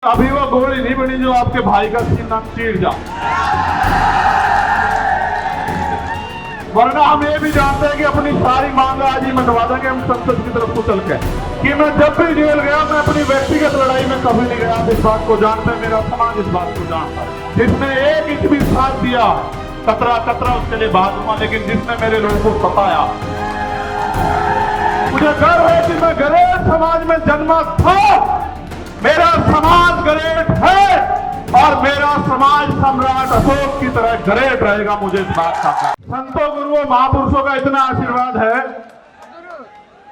अभी वो गोली नहीं बनी जो आपके भाई का सीना चीर जा। वरना हम ये भी जानते हैं कि अपनी सारी मांग आज ही मनवा देंगे हम संसद की तरफ को चल के कि मैं जब भी जेल गया मैं अपनी व्यक्तिगत लड़ाई में कभी नहीं गया। इस बात को जानते हैं, मेरा समाज इस बात को जानता है। जिसने एक इंच भी साथ दिया कतरा कतरा उसके लिए बात हुआ, लेकिन जिसने मेरे लोगों को सताया, मुझे गर्व है कि मैं गरीब समाज में जन्मा था। मेरा समाज ग्रेट है और मेरा समाज सम्राट अशोक की तरह ग्रेट रहेगा। मुझे इस बात का संतों गुरुओं महापुरुषों का इतना आशीर्वाद है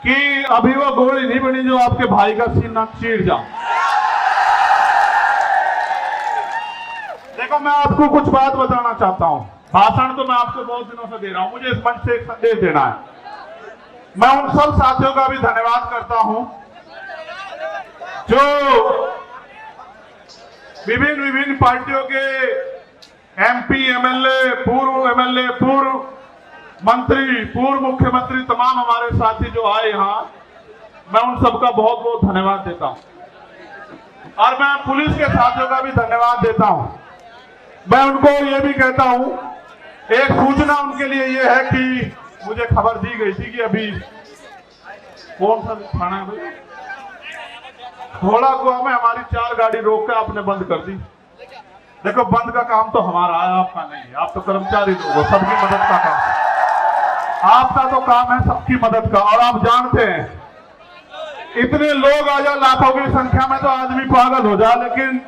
कि अभी वो गोली नहीं बनी जो आपके भाई का सीना चीर जा। देखो, मैं आपको कुछ बात बताना चाहता हूं। भाषण तो मैं आपको बहुत दिनों से दे रहा हूं, मुझे इस मंच से एक संदेश देना है। मैं उन सब साथियों का भी धन्यवाद करता हूं जो विभिन्न पार्टियों के एमपी, एमएलए, पूर्व मंत्री, पूर्व मुख्यमंत्री, तमाम हमारे साथी जो आए यहाँ, मैं उन सबका बहुत बहुत धन्यवाद देता हूं। और मैं पुलिस के साथियों का भी धन्यवाद देता हूं। मैं उनको ये भी कहता हूं, एक सूचना उनके लिए ये है कि मुझे खबर दी गई थी कि अभी कौन सा थाना है भाई, थोड़ा गोवा में हमारी 4 गाड़ी रोक के आपने बंद कर दी। देखो, बंद का काम तो हमारा है, आपका नहीं है। आप तो कर्मचारी लोग हो, सबकी मदद का काम आपका तो काम है, सबकी मदद का। और आप जानते हैं, इतने लोग आ जाए लाखों की संख्या में तो आदमी पागल हो जाए, लेकिन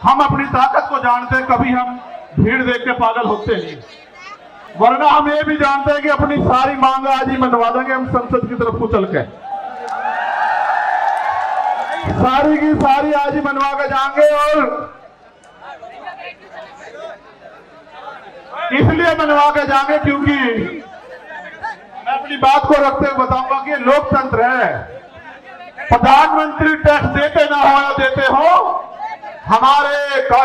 हम अपनी ताकत को जानते हैं, कभी हम भीड़ देख के पागल होते नहीं। वरना हम ये भी जानते हैं कि अपनी सारी मांग आज ही मनवा देंगे हम संसद की तरफ को चल के। सारी की सारी आज ही मनवा के जाएंगे। और इसलिए मनवा के जाएंगे क्योंकि मैं अपनी बात को रखते हुए बताऊंगा कि लोकतंत्र है। प्रधानमंत्री टैक्स देते ना हो या देते हो, हमारे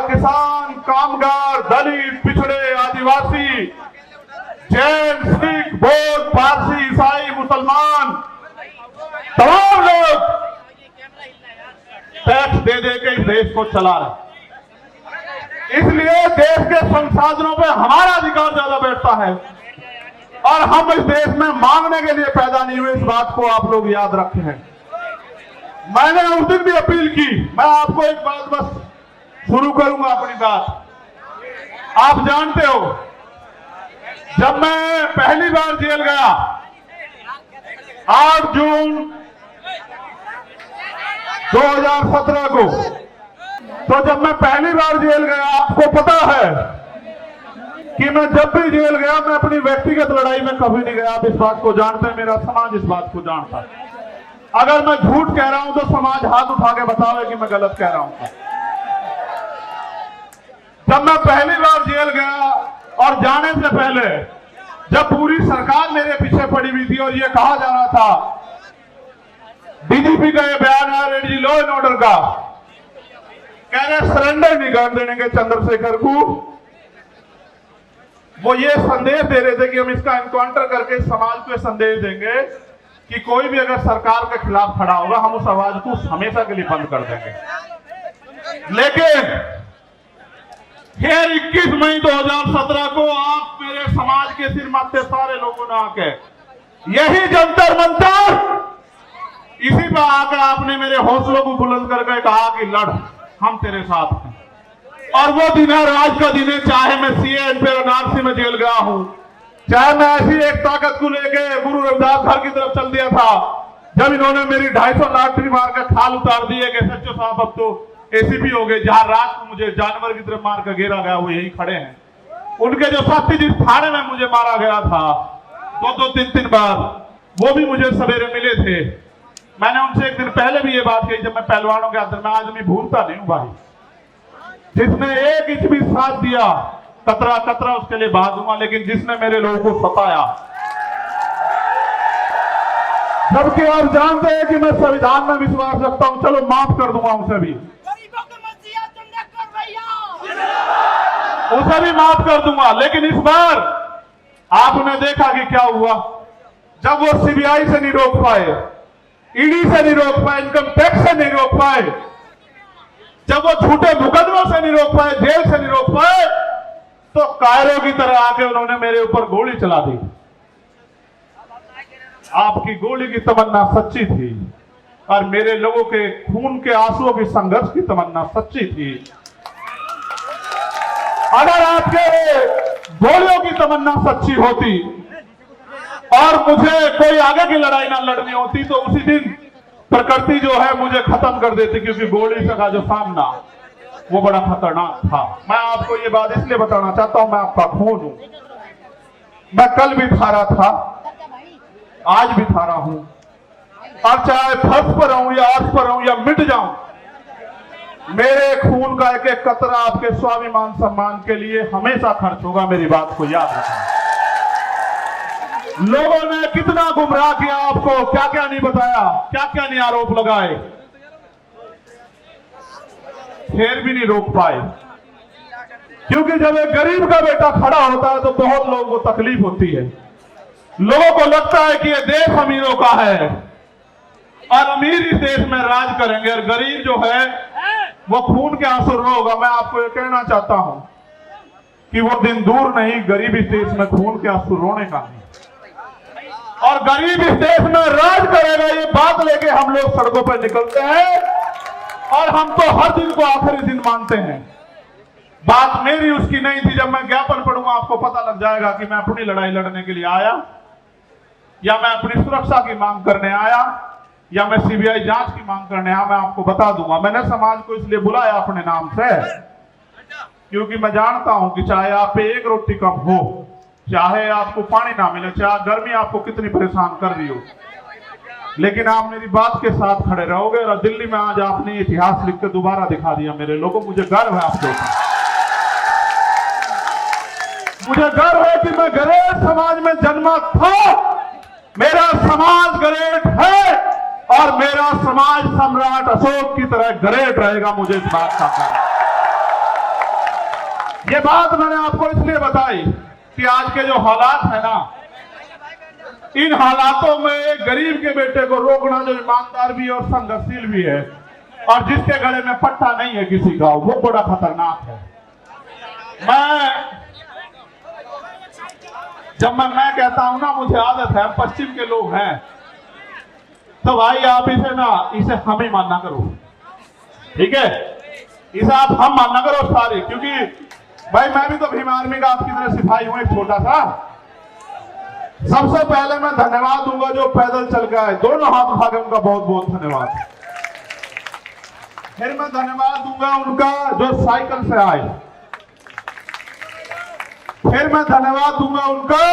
किसान, कामगार, दलित, पिछड़े, आदिवासी, जैन, सिख, बौद्ध, पारसी, ईसाई, मुसलमान, तमाम लोग टैक्स दे दे के इस देश को चला रहे। इसलिए देश के संसाधनों पे हमारा अधिकार ज्यादा बैठता है और हम इस देश में मांगने के लिए पैदा नहीं हुए। इस बात को आप लोग याद रखें। मैंने उस दिन भी अपील की। मैं आपको एक बात बस शुरू करूंगा अपनी बात। आप जानते हो, जब मैं पहली बार जेल गया 8 जून 2017 को, तो जब मैं पहली बार जेल गया, आपको पता है कि मैं जब भी जेल गया मैं अपनी व्यक्तिगत लड़ाई में कभी नहीं गया। आप इस बात को जानते हैं, मेरा समाज इस बात को जानता है। अगर मैं झूठ कह रहा हूं तो समाज हाथ उठा के बतावे कि मैं गलत कह रहा हूं। जब मैं पहली बार जेल गया और जाने से पहले जब पूरी सरकार मेरे पीछे पड़ी हुई थी और ये कहा जा रहा था, डीजीपी का ये बयान है रेडी लॉ एंड ऑर्डर का, कह रहे सरेंडर नहीं कर देंगे चंद्रशेखर को। वो ये संदेश दे रहे थे कि हम इसका एनकाउंटर करके समाज को संदेश देंगे कि कोई भी अगर सरकार के खिलाफ खड़ा होगा हम उस आवाज को हमेशा के लिए बंद कर देंगे। लेकिन फिर 21 मई 2017 को आप मेरे समाज के सिर माथे सारे लोगों ने आके यही जंतर मंतर, इसी पर आकर आपने मेरे हौसलों को बुलंद करके कहा कि लड़, हम तेरे साथ हैं। और वो दिन है, राज का दिन है। चाहे मैं CA में जेल गया हूं, चाहे मैं ऐसी एक ताकत को लेके गुरु रविदास घर की तरफ चल दिया था, जब इन्होंने मेरी 250 लाठी मार कर खाल उतार दिए कि सच्चो साहब अब तो ACP हो गए। जहां रात को मुझे जानवर की तरफ मार कर घेरा गया, वो यही खड़े हैं। उनके जो साथी जिस थाने में मुझे मारा गया था 2-2, 3-3 बार, वो भी मुझे सवेरे मिले थे। मैंने उनसे एक दिन पहले भी ये बात कही, जब मैं पहलवानों के अंदर, मैं आदमी भूलता नहीं हूं भाई। जिसने एक इंच भी साथ दिया कतरा कतरा उसके लिए बात हुआ, लेकिन जिसने मेरे लोगों को सताया, जबकि आप जानते हैं कि मैं संविधान में विश्वास रखता हूं, चलो माफ कर दूंगा उसे भी, उसे भी माफ कर दूंगा। लेकिन इस बार आपने देखा कि क्या हुआ, जब वो CBI से नहीं रोक पाए, ईडी से नहीं रोक पाए, इनकम टैक्स से नहीं रोक पाए, जब वो झूठे मुकदमों से नहीं रोक पाए, जेल से नहीं रोक पाए, तो कायरों की तरह आके उन्होंने मेरे ऊपर गोली चला दी। आपकी गोली की तमन्ना सच्ची थी और मेरे लोगों के खून के आंसुओं की संघर्ष की तमन्ना सच्ची थी। अगर आपके गोलियों की तमन्ना सच्ची होती और मुझे कोई आगे की लड़ाई ना लड़नी होती तो उसी दिन प्रकृति जो है मुझे खत्म कर देती, क्योंकि गोली का जो सामना वो बड़ा खतरनाक था। मैं आपको ये बात इसलिए बताना चाहता हूं, मैं आपका खून हूं। मैं कल भी थारा था, आज भी थारा हूं, और चाहे फर्श पर रहूं या अर्श पर रहूं या मिट जाऊं, मेरे खून का एक एक कतरा आपके स्वाभिमान सम्मान के लिए हमेशा खर्च होगा। मेरी बात को याद रखना। लोगों ने कितना गुमराह किया आपको, क्या क्या नहीं बताया, क्या क्या नहीं आरोप लगाए, फिर भी नहीं रोक पाए। क्योंकि जब एक गरीब का बेटा खड़ा होता है तो बहुत लोगों को तकलीफ होती है। लोगों को लगता है कि ये देश अमीरों का है और अमीर इस देश में राज करेंगे और गरीब जो है वो खून के आंसू रोगा। मैं आपको ये कहना चाहता हूं कि वो दिन दूर नहीं, गरीब इस देश में खून के आंसू रोने का नहीं, और गरीब इस देश में राज करेगा, ये बात लेके हम लोग सड़कों पर निकलते हैं और हम तो हर दिन को आखिरी दिन मानते हैं। बात मेरी उसकी नहीं थी। जब मैं ज्ञापन पढ़ूंगा आपको पता लग जाएगा कि मैं अपनी लड़ाई लड़ने के लिए आया या मैं अपनी सुरक्षा की मांग करने आया या मैं सीबीआई जांच की मांग करने आया। मैं आपको बता दूंगा। मैंने समाज को इसलिए बुलाया अपने नाम से क्योंकि मैं जानता हूं कि चाहे आप पे एक रोटी कम हो, चाहे आपको पानी ना मिले, चाहे गर्मी आपको कितनी परेशान कर रही हो, लेकिन आप मेरी बात के साथ खड़े रहोगे। और दिल्ली में आज आपने इतिहास लिख के दोबारा दिखा दिया मेरे लोगों। मुझे गर्व है आपके ऊपर, मुझे गर्व है कि मैं गरेट समाज में जन्मा था। मेरा समाज गरेट है और मेरा समाज सम्राट अशोक की तरह गरेट रहेगा। मुझे इस बात का गर्व है। ये बात मैंने आपको इसलिए बताई कि आज के जो हालात है ना, इन हालातों में गरीब के बेटे को रोकना जो ईमानदार भी है और संघर्षशील भी है और जिसके गले में पट्टा नहीं है किसी का, वो बड़ा खतरनाक है। जब मैं कहता हूं ना, मुझे आदत है, पश्चिम के लोग हैं, तो भाई आप इसे हम ही मानना करो, ठीक है? इसे आप हम मानना करो सारे, क्योंकि भाई मैं भी तो भीम आर्मी का आपकी तरह सिपाही हूं, एक छोटा सा। सबसे पहले मैं धन्यवाद दूंगा जो पैदल चल के आए, दोनों हाथ उठा के उनका बहुत बहुत धन्यवाद। फिर मैं धन्यवाद दूंगा उनका जो साइकिल से आए। फिर मैं धन्यवाद दूंगा उनका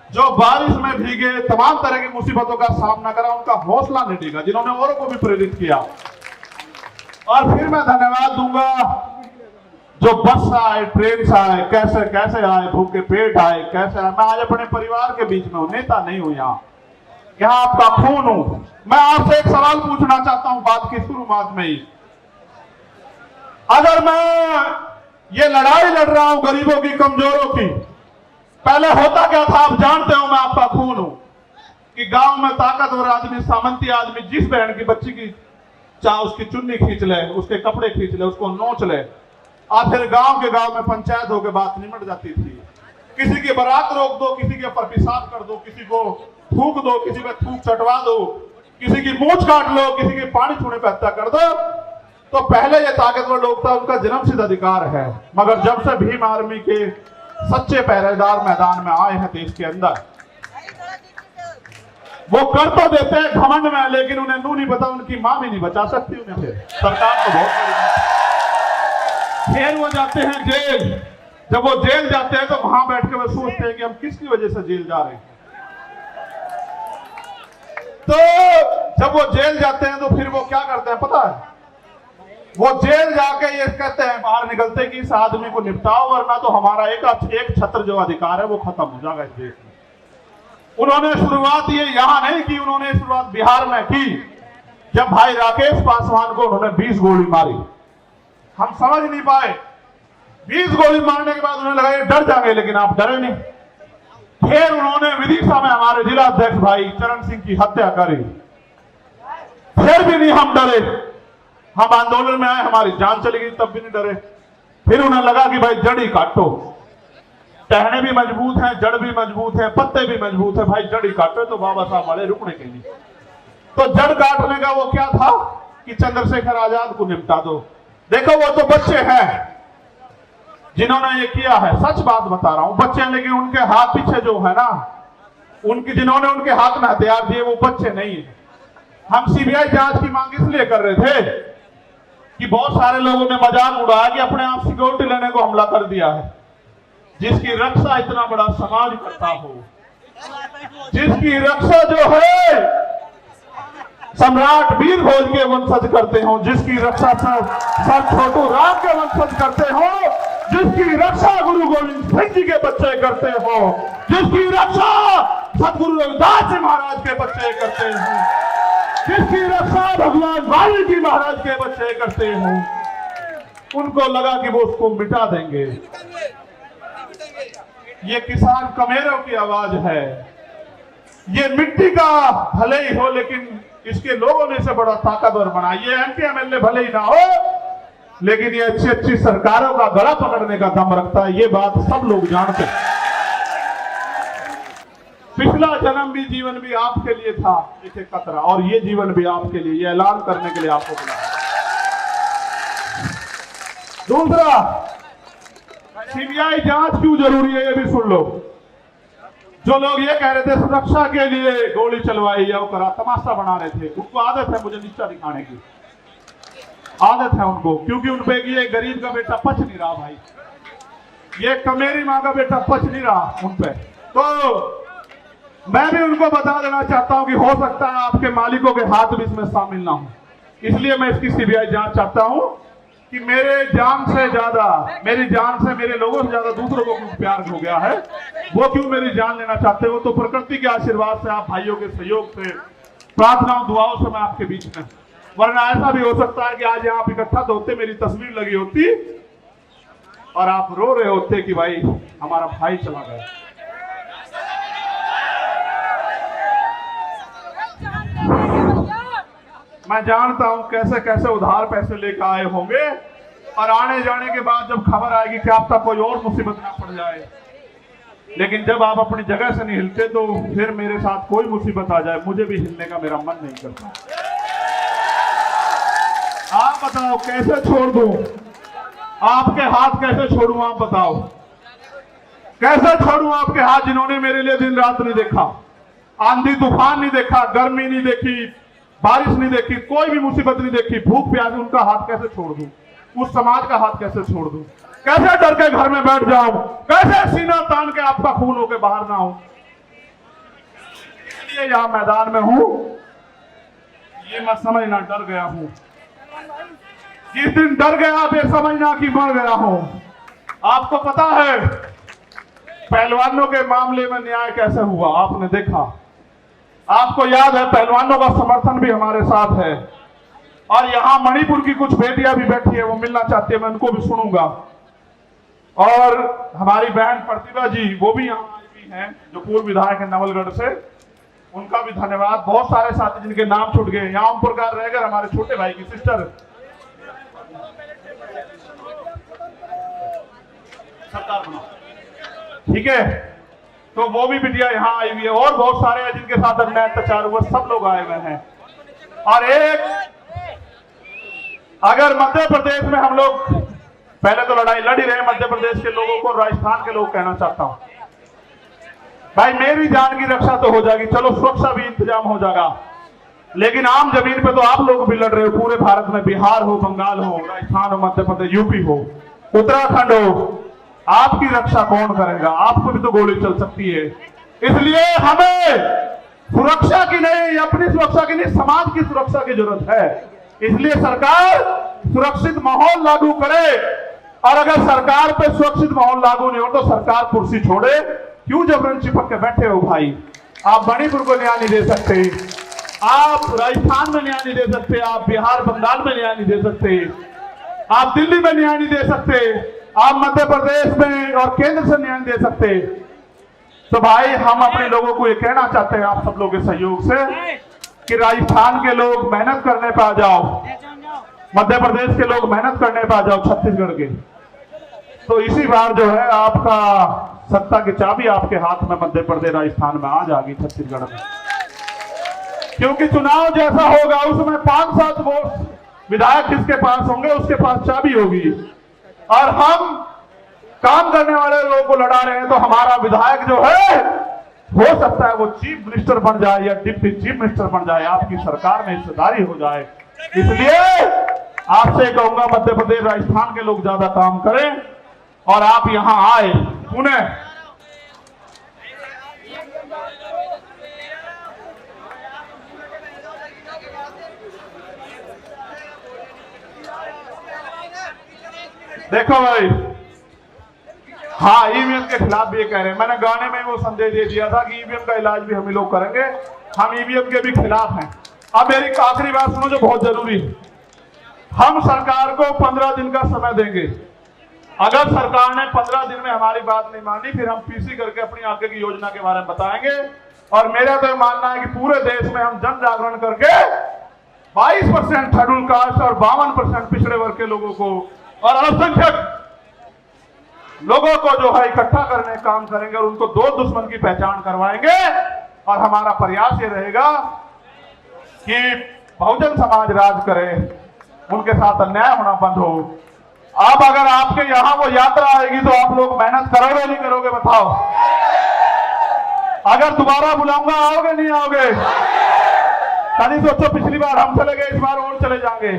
जो बारिश में भीगे, तमाम तरह की मुसीबतों का सामना करा, उनका हौसला नहीं डिगा, जिन्होंने औरों को भी प्रेरित किया। और फिर मैं धन्यवाद दूंगा जो बस से आए, ट्रेन से आए, कैसे कैसे आए, भूखे पेट आए, कैसे आए। मैं आज अपने परिवार के बीच में हूं, नेता नहीं हूं, यहाँ आपका खून हूं। मैं आपसे एक सवाल पूछना चाहता हूं बात की शुरुआत में ही। अगर मैं ये लड़ाई लड़ रहा हूं गरीबों की, कमजोरों की, पहले होता क्या था आप जानते हो। मैं आपका खून हूं कि गांव में ताकतवर आदमी, सामंती आदमी जिस बहन की बच्ची की चाहे उसकी चुन्नी खींच ले, उसके कपड़े खींच ले, उसको नोच ले, और फिर गांव के गांव में पंचायत होकर बात निमट जाती थी। किसी की बारात रोक दो, किसी के ऊपर पेशाब कर दो, किसी को थूक दो, किसी पे थूक चटवा दो, किसी की मूंछ काट लो, किसी की पानी छूने पे हत्या कर दो। तो पहले ये ताकतवर लोग था, उनका जन्मसिद्ध अधिकार है। मगर जब से भीम आर्मी के सच्चे पहरेदार मैदान में आए हैं देश के अंदर, वो कर तो देते हैं घमंड में, लेकिन उन्हें नू नहीं पता, उनकी मां भी नहीं बचा सकती उन्हें। फिर सरकार को बहुत, फिर वो जाते हैं जेल। जब वो जेल जाते हैं तो वहां बैठ के वो सोचते हैं कि हम किसकी वजह से जेल जा रहे हैं। तो जब वो जेल जाते हैं तो फिर वो क्या करते हैं पता है? वो जेल जाके ये कहते हैं बाहर निकलते कि इस आदमी को निपटाओ, वरना तो हमारा एक छत्र जो अधिकार है वो खत्म हो जाएगा इस देश में। उन्होंने शुरुआत ये यहां नहीं की, उन्होंने शुरुआत बिहार में की। जब भाई राकेश पासवान को उन्होंने 20 गोली मारी, हम समझ नहीं पाए। 20 गोली मारने के बाद उन्हें लगा ये डर जाएंगे, लेकिन आप डरे नहीं। फिर उन्होंने विदिशा में हमारे जिला अध्यक्ष भाई चरण सिंह की हत्या करी। फिर भी नहीं हम डरे। हम आंदोलन में आए, हमारी जान चली गई, तब भी नहीं डरे। फिर उन्हें लगा कि भाई जड़ ही काटो, टहने भी मजबूत हैं, जड़ भी मजबूत है, पत्ते भी मजबूत है, भाई जड़ ही काटो। तो बाबा साहब वाले रुकने के लिए तो जड़ काटने का वो क्या था कि चंद्रशेखर आजाद को निपटा दो। देखो वो तो बच्चे हैं जिन्होंने ये किया है, सच बात बता रहा हूं, बच्चे हैं, लेकिन उनके हाथ पीछे जो है ना, उनकी जिन्होंने उनके हाथ में हथियार दिए वो बच्चे नहीं है। हम सीबीआई जांच की मांग इसलिए कर रहे थे कि बहुत सारे लोगों ने मजाक उड़ाया कि अपने आप सिक्योरिटी लेने को हमला कर दिया है। जिसकी रक्षा इतना बड़ा समाज करता हो, जिसकी रक्षा जो है सम्राट वीर भोज के वंशज करते हो, जिसकी रक्षा संत छोटू राम के वंशज करते हो, जिसकी रक्षा गुरु गोविंद सिंह जी के बच्चे करते हो, जिसकी रक्षा सतगुरु रविदास जी महाराज के बच्चे करते हो, जिसकी रक्षा भगवान वाल्मीकि महाराज के बच्चे करते हो, उनको लगा कि वो उसको मिटा देंगे। ये किसान कमेरों की आवाज है। ये मिट्टी का भले ही हो, लेकिन इसके लोगों ने इसे बड़ा ताकतवर बना। ये एमपी एमएलए भले ही ना हो, लेकिन ये अच्छी अच्छी सरकारों का गला पकड़ने का दम रखता है। ये बात सब लोग जानते हैं। पिछला जन्म भी जीवन भी आपके लिए था एक एक कतरा, और ये जीवन भी आपके लिए, ये ऐलान करने के लिए आपको बुलाया। दूसरा, सीबीआई जांच क्यों जरूरी है ये भी सुन लो। जो लोग ये कह रहे थे सुरक्षा के लिए गोली चलवाई या करा, तमाशा बना रहे थे, उनको आदत है मुझे नीचा दिखाने की, आदत है उनको, क्योंकि उन पे ये गरीब का बेटा पच नहीं रहा भाई, ये कमेरी माँ का बेटा पच नहीं रहा उन पे। तो मैं भी उनको बता देना चाहता हूं कि हो सकता है आपके मालिकों के हाथ भी इसमें शामिल ना हो, इसलिए मैं इसकी सीबीआई जांच चाहता हूं कि मेरे जान से ज्यादा, मेरी जान से, मेरे लोगों से ज्यादा दूसरों को कुछ प्यार हो गया है, वो क्यों मेरी जान लेना चाहते हो। तो प्रकृति के आशीर्वाद से, आप भाइयों के सहयोग से, प्रार्थनाओं दुआओं से मैं आपके बीच में, वरना ऐसा भी हो सकता है कि आज यहाँ आप इकट्ठा तो होते, मेरी तस्वीर लगी होती और आप रो रहे होते कि भाई हमारा भाई चला गया। मैं जानता हूं कैसे कैसे उधार पैसे लेकर आए होंगे, और आने जाने के बाद जब खबर आएगी कि आप तक कोई और मुसीबत ना पड़ जाए, लेकिन जब आप अपनी जगह से नहीं हिलते तो फिर मेरे साथ कोई मुसीबत आ जाए, मुझे भी हिलने का मेरा मन नहीं करता। आप बताओ कैसे छोड़ दूं, आपके हाथ कैसे छोड़ूं, आप बताओ कैसे छोड़ूं आपके हाथ, जिन्होंने मेरे लिए दिन रात नहीं देखा, आंधी तूफान नहीं देखा, गर्मी नहीं देखी, बारिश नहीं देखी, कोई भी मुसीबत नहीं देखी, भूख प्यास, उनका हाथ कैसे छोड़ दूं, उस समाज का हाथ कैसे छोड़ दूं, कैसे डर के घर में बैठ जाऊं, कैसे सीना तान के आपका खून होके बाहर ना हो। इसलिए यहां मैदान में हूं, ये मैं समझना डर गया हूं, जिस दिन डर गया आप ये समझना कि मर गया हूं। आपको पता है पहलवानों के मामले में न्याय कैसे हुआ, आपने देखा, आपको याद है, पहलवानों का समर्थन भी हमारे साथ है, और यहां मणिपुर की कुछ बेटियां भी बैठी है, वो मिलना चाहती है, मैं उनको भी सुनूंगा। और हमारी बहन प्रतिभा जी, वो भी यहाँ आई हुई हैं, जो पूर्व विधायक है नवलगढ़ से, उनका भी धन्यवाद। बहुत सारे साथी जिनके नाम छूट गए, यहाँ ओम प्रकाश रहेगा, हमारे छोटे भाई की सिस्टर सरकार बना, ठीक है, तो वो भी बिटिया यहाँ आई हुई है, और बहुत सारे हैं जिनके साथ अन्याय अत्याचार हुआ, सब लोग आए हुए हैं। और एक, अगर मध्य प्रदेश में हम लोग पहले तो लड़ाई लड़ ही रहे मध्य प्रदेश के लोगों को, राजस्थान के लोग कहना चाहता हूं भाई मेरी जान की रक्षा तो हो जाएगी, चलो सुरक्षा भी इंतजाम हो जाएगा, लेकिन आम जमीन पे तो आप लोग भी लड़ रहे हो, पूरे भारत में, बिहार हो, बंगाल हो, राजस्थान हो, मध्य प्रदेश, यूपी हो, उत्तराखंड हो, आपकी रक्षा कौन करेगा, आपको भी तो गोली चल सकती है। इसलिए हमें सुरक्षा की नहीं, अपनी सुरक्षा की नहीं, समाज की सुरक्षा की जरूरत है। इसलिए सरकार सुरक्षित माहौल लागू करे, और अगर सरकार पे सुरक्षित माहौल लागू नहीं हो तो सरकार कुर्सी छोड़े। क्यों जबरन चिपक के बैठे हो भाई? आप मणिपुर को न्याय नहीं दे सकते, आप राजस्थान में न्याय नहीं दे सकते, आप बिहार बंगाल में न्याय नहीं दे सकते, आप दिल्ली में न्याय नहीं दे सकते, आप मध्य प्रदेश में और केंद्र से न्याय दे सकते। तो भाई हम अपने लोगों को ये कहना चाहते हैं आप सब लोगों के सहयोग से कि राजस्थान के लोग मेहनत करने पे आ जाओ, मध्य प्रदेश के लोग मेहनत करने पे आ जाओ, छत्तीसगढ़ के। तो इसी बार जो है आपका सत्ता की चाबी आपके हाथ में मध्य प्रदेश राजस्थान में आ जाएगी, छत्तीसगढ़ में। क्योंकि चुनाव जैसा होगा उसमें 5-7 वोट विधायक जिसके पास होंगे उसके पास चाबी होगी, और हम काम करने वाले लोगों को लड़ा रहे हैं। तो हमारा विधायक जो है हो सकता है वो चीफ मिनिस्टर बन जाए या डिप्टी चीफ मिनिस्टर बन जाए, आपकी सरकार में हिस्सेदारी हो जाए। इसलिए आपसे कहूंगा मध्य प्रदेश राजस्थान के लोग ज्यादा काम करें और आप यहां आए पुणे। देखो भाई, हाँ ईवीएम के खिलाफ भी ये कह रहे हैं। मैंने गाने में वो संदेश दे दिया था कि ईवीएम का इलाज भी हम ही लोग करेंगे, हम ईवीएम के भी खिलाफ हैं। अब मेरी आखिरी बात सुनो जो बहुत जरूरी है। हम सरकार को 15 दिन का समय देंगे। अगर सरकार ने 15 दिन में हमारी बात नहीं मानी फिर हम पीसी करके अपनी आगे की योजना के बारे में बताएंगे। और मेरा तो मानना है कि पूरे देश में हम जन जागरण करके 22% शेड्यूल कास्ट और 52% पिछड़े वर्ग के लोगों को और अल्पसंख्यक लोगों को जो है इकट्ठा करने का काम करेंगे और उनको दो दुश्मन की पहचान करवाएंगे। और हमारा प्रयास ये रहेगा कि बहुजन समाज राज करे, उनके साथ अन्याय होना बंद हो। अब अगर आपके यहां वो यात्रा आएगी तो आप लोग मेहनत करोगे नहीं करोगे बताओ? अगर दोबारा बुलाऊंगा आओगे नहीं आओगे? कभी सोचो, पिछली बार हम चले गए, इस बार और चले जाएंगे।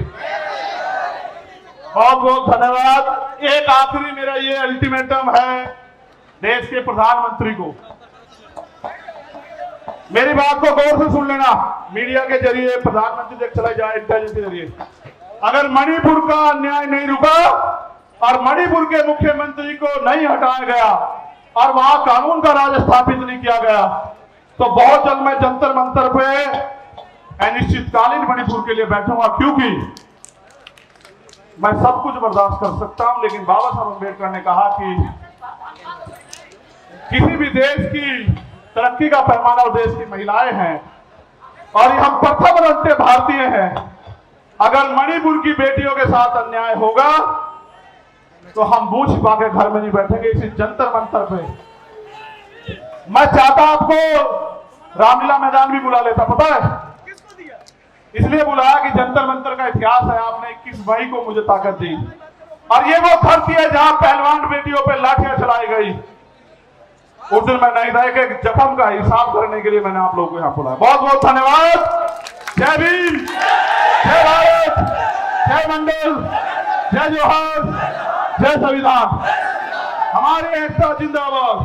बहुत बहुत धन्यवाद। एक आखिरी मेरा ये अल्टीमेटम है देश के प्रधानमंत्री को, मेरी बात को गौर से सुन लेना। मीडिया के जरिए प्रधानमंत्री तक चला जाए, इंटेलिजेंस के जरिए। अगर मणिपुर का अन्याय नहीं रुका और मणिपुर के मुख्यमंत्री को नहीं हटाया गया और वहां कानून का राज स्थापित नहीं किया गया तो बहुत जल्द मैं जंतर मंतर पे अनिश्चितकालीन मणिपुर के लिए बैठूंगा। क्योंकि मैं सब कुछ बर्दाश्त कर सकता हूं, लेकिन बाबा साहब अम्बेडकर ने कहा कि किसी भी देश की तरक्की का पैमाना और देश की महिलाएं हैं और हम प्रथम रंगते भारतीय हैं। अगर मणिपुर की बेटियों के साथ अन्याय होगा तो हम मुंह छिपा के घर में नहीं बैठेंगे, इसी जंतर मंतर पे। मैं चाहता आपको रामलीला मैदान भी बुला लेता, पता है इसलिए बुलाया कि जंतर मंतर का इतिहास है। आपने 21 मई को मुझे ताकत दी और ये वो धरती है जहां पहलवान बेटियों पे लाठियां चलाई गई। उस दिन मैं नहीं रह के जख्म का हिसाब करने के लिए मैंने आप लोगों को यहां बुलाया। बहुत बहुत धन्यवाद। जय भीम, जय भारत, जय मंडल, जय जोहार, जय संविधान। हमारी एकता जिंदाबाद।